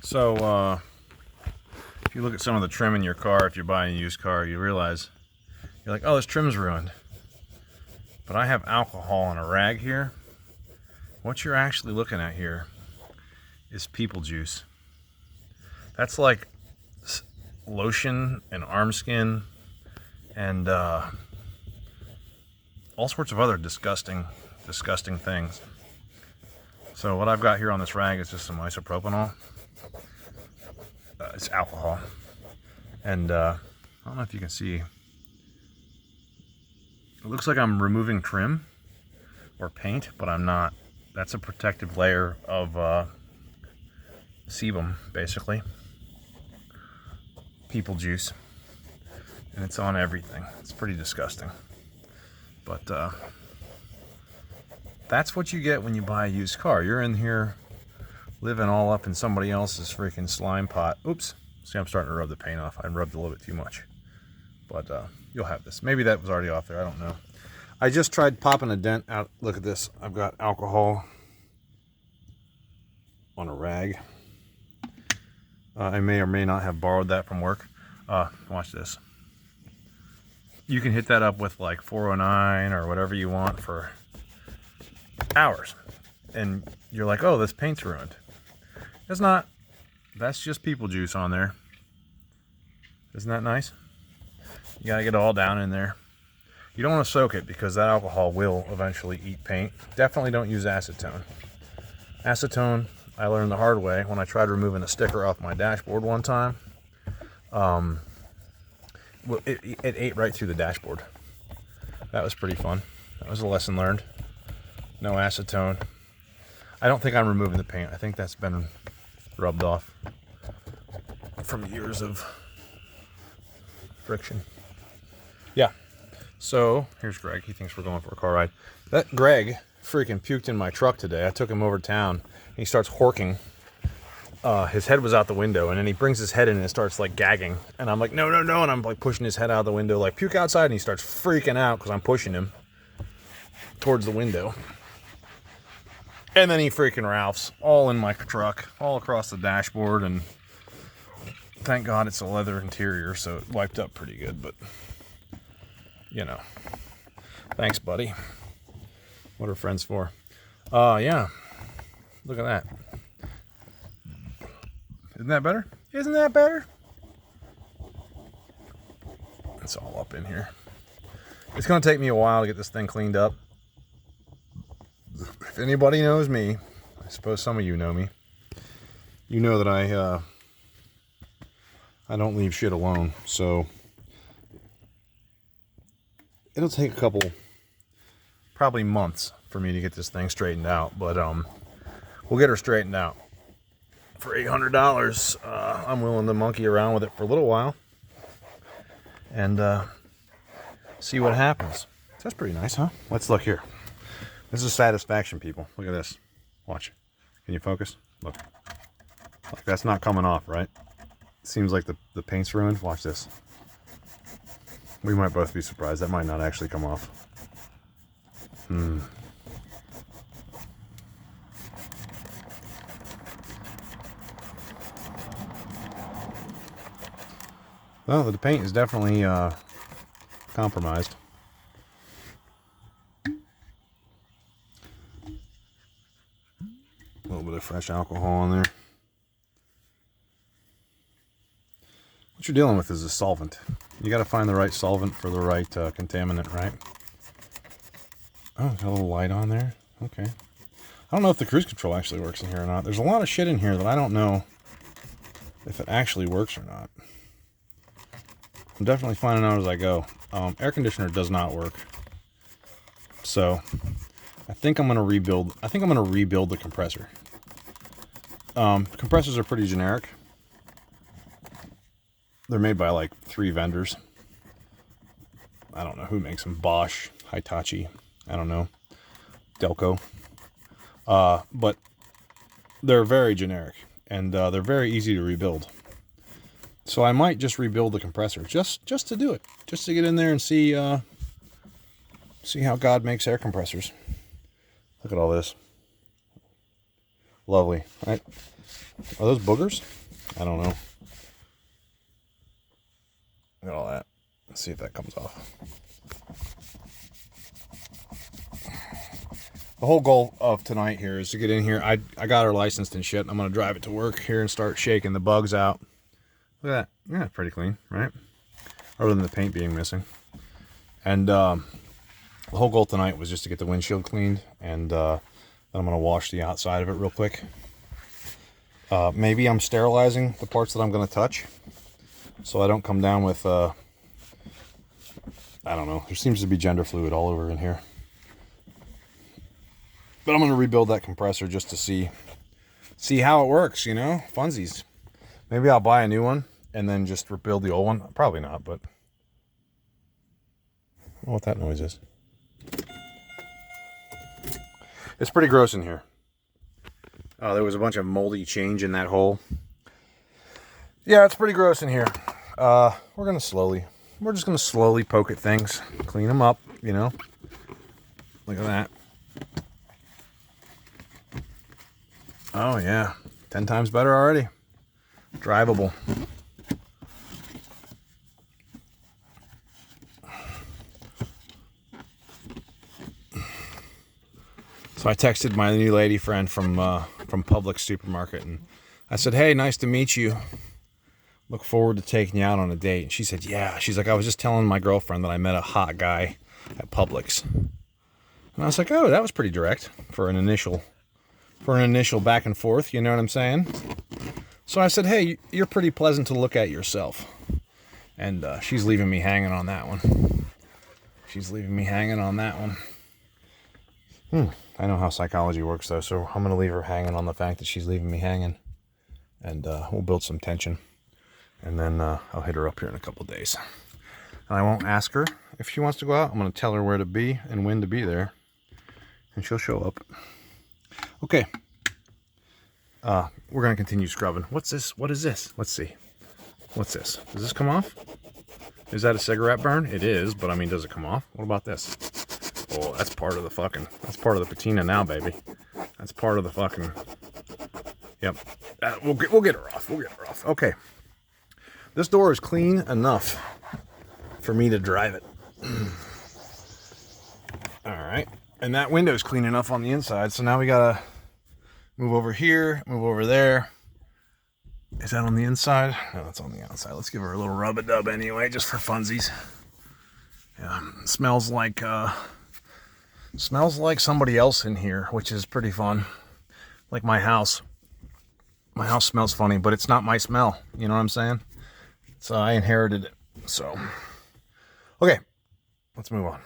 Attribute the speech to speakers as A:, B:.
A: So, if you look at some of the trim in your car, if you're buying a used car, you realize, you're like, oh, this trim's ruined. But I have alcohol on a rag here. What you're actually looking at here is people juice. That's like lotion and arm skin and all sorts of other disgusting things. So what I've got here on this rag is just some isopropanol. It's alcohol. And I don't know if you can see. It looks like I'm removing trim or paint, but I'm not. That's a protective layer of sebum, basically. People juice. And it's on everything. It's pretty disgusting. But that's what you get when you buy a used car. You're in here living all up in somebody else's freaking slime pot. Oops. See, I'm starting to rub the paint off. I rubbed a little bit too much. But you'll have this. Maybe that was already off there. I don't know. I just tried popping a dent out. Look at this. I've got alcohol on a rag. I may or may not have borrowed that from work. Watch this. You can hit that up with like 409 or whatever you want for hours. And you're like, oh, this paint's ruined. It's not. That's just people juice on there. Isn't that nice? You gotta get it all down in there. You don't want to soak it because that alcohol will eventually eat paint. Definitely don't use acetone. Acetone, I learned the hard way when I tried removing a sticker off my dashboard one time. It ate right through the dashboard. That was pretty fun. That was a lesson learned. No acetone. I don't think I'm removing the paint. I think that's been rubbed off from years of friction. Yeah. So here's Greg. He thinks we're going for a car ride. That Greg freaking puked in my truck today. I took him over town and he starts horking. His head was out the window, and then he brings his head in and it starts like gagging. And I'm like, no. And I'm like pushing his head out the window, like puke outside. And he starts freaking out because I'm pushing him towards the window. And then he freaking Ralphs all in my truck, all across the dashboard. And thank God it's a leather interior, so it wiped up pretty good. But, you know, thanks, buddy. What are friends for? Yeah. Look at that. Isn't that better? Isn't that better? It's all up in here. It's going to take me a while to get this thing cleaned up. If anybody knows me, I suppose some of you know me, you know that I don't leave shit alone. So it'll take a couple, probably months for me to get this thing straightened out. But we'll get her straightened out. For $800, I'm willing to monkey around with it for a little while and see what happens. That's pretty nice, huh? Let's look here. This is satisfaction, people. Look at this. Watch. Can you focus? Look. Like, that's not coming off, right? Seems like the paint's ruined. Watch this. We might both be surprised. That might not actually come off. Well, the paint is definitely compromised. A little bit of fresh alcohol in there. What you're dealing with is a solvent. You got to find the right solvent for the right contaminant, right? Oh, got a little light on there. Okay. I don't know if the cruise control actually works in here or not. There's a lot of shit in here that I don't know if it actually works or not. I'm definitely finding out as I go. Air conditioner does not work. So I think I'm going to rebuild. I think I'm going to rebuild the compressor. Compressors are pretty generic. They're made by like 3 vendors. I don't know who makes them. Bosch, Hitachi, I don't know. Delco. But they're very generic and they're very easy to rebuild. So I might just rebuild the compressor just to do it, just to get in there and see how God makes air compressors. Look at all this. Lovely, right? Are those boogers? I don't know. Look at all that. Let's see if that comes off. The whole goal of tonight here is to get in here. I got her licensed and shit. I'm going to drive it to work here and start shaking the bugs out. Look at that. Yeah, pretty clean, right? Other than the paint being missing. And the whole goal tonight was just to get the windshield cleaned. And then I'm going to wash the outside of it real quick. Maybe I'm sterilizing the parts that I'm going to touch, so I don't come down with, I don't know, there seems to be gender fluid all over in here. But I'm going to rebuild that compressor just to see how it works, you know, funsies. Maybe I'll buy a new one and then just rebuild the old one. Probably not, but I don't know what that noise is. It's pretty gross in here. Oh, there was a bunch of moldy change in that hole. Yeah, it's pretty gross in here. We're just going to slowly poke at things, clean them up, you know. Look at that. Oh, yeah. 10 times better already. Drivable. So I texted my new lady friend from Publix supermarket, and I said, "Hey, nice to meet you. Look forward to taking you out on a date." And she said, "Yeah." She's like, "I was just telling my girlfriend that I met a hot guy at Publix." And I was like, "Oh, that was pretty direct for an initial back and forth." You know what I'm saying? So I said, "Hey, you're pretty pleasant to look at yourself." And she's leaving me hanging on that one. I know how psychology works, though, so I'm going to leave her hanging on the fact that she's leaving me hanging. And we'll build some tension. And then I'll hit her up here in a couple days. And I won't ask her if she wants to go out. I'm going to tell her where to be and when to be there. And she'll show up. Okay. We're going to continue scrubbing. What's this? What is this? Let's see. What's this? Does this come off? Is that a cigarette burn? It is, but I mean, does it come off? What about this? Oh, that's part of the patina now, baby. That's part of the fucking, yep. We'll get her off. Okay. This door is clean enough for me to drive it. All right. And that window is clean enough on the inside. So now we gotta move over here, move over there. Is that on the inside? No, that's on the outside. Let's give her a little rub-a-dub anyway, just for funsies. Yeah, smells like somebody else in here, which is pretty fun. Like my house. My house smells funny, but it's not my smell. You know what I'm saying? So I inherited it. So, okay, let's move on.